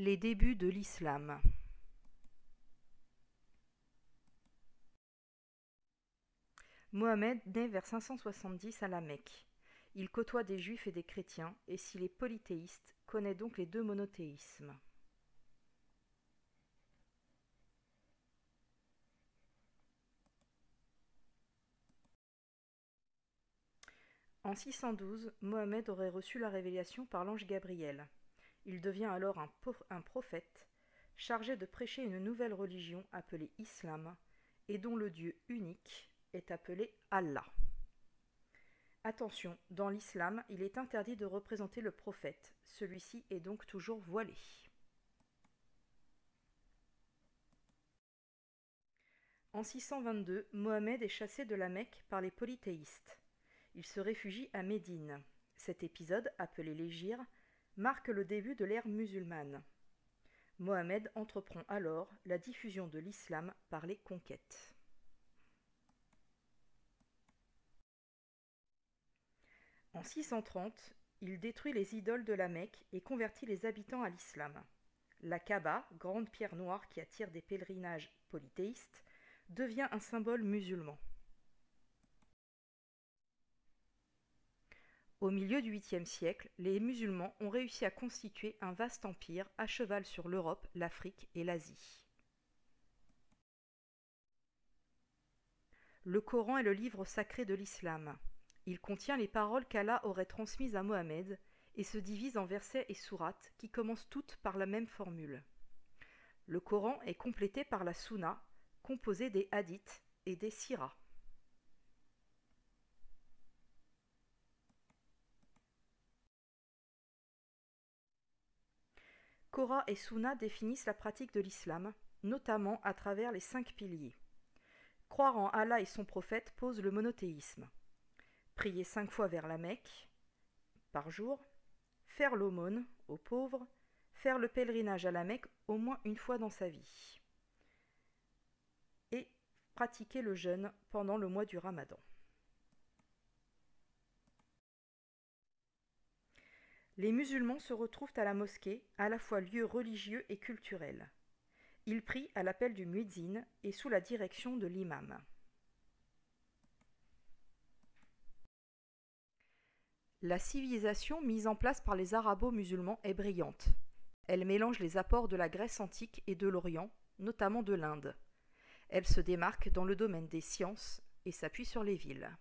Les débuts de l'islam. Mohammed naît vers 570 à la Mecque. Il côtoie des juifs et des chrétiens, et s'il est polythéiste, connaît donc les deux monothéismes. En 612, Mohammed aurait reçu la révélation par l'ange Gabriel. Il devient alors un prophète, chargé de prêcher une nouvelle religion appelée Islam, et dont le Dieu unique est appelé Allah. Attention, dans l'islam, il est interdit de représenter le prophète, celui-ci est donc toujours voilé. En 622, Mohammed est chassé de la Mecque par les polythéistes. Il se réfugie à Médine. Cet épisode, appelé l'Hégire, marque le début de l'ère musulmane. Mohammed entreprend alors la diffusion de l'islam par les conquêtes. En 630, il détruit les idoles de la Mecque et convertit les habitants à l'islam. La Kaaba, grande pierre noire qui attire des pèlerinages polythéistes, devient un symbole musulman. Au milieu du 8e siècle, les musulmans ont réussi à constituer un vaste empire à cheval sur l'Europe, l'Afrique et l'Asie. Le Coran est le livre sacré de l'islam. Il contient les paroles qu'Allah aurait transmises à Mohammed et se divise en versets et sourates qui commencent toutes par la même formule. Le Coran est complété par la Sunna, composée des hadiths et des siras. Coran et Sunna définissent la pratique de l'islam, notamment à travers les 5 piliers. Croire en Allah et son prophète pose le monothéisme. Prier 5 fois vers la Mecque par jour, faire l'aumône aux pauvres, faire le pèlerinage à la Mecque au moins une fois dans sa vie, et pratiquer le jeûne pendant le mois du Ramadan. Les musulmans se retrouvent à la mosquée, à la fois lieu religieux et culturel. Ils prient à l'appel du muezzin et sous la direction de l'imam. La civilisation mise en place par les arabo-musulmans est brillante. Elle mélange les apports de la Grèce antique et de l'Orient, notamment de l'Inde. Elle se démarque dans le domaine des sciences et s'appuie sur les villes.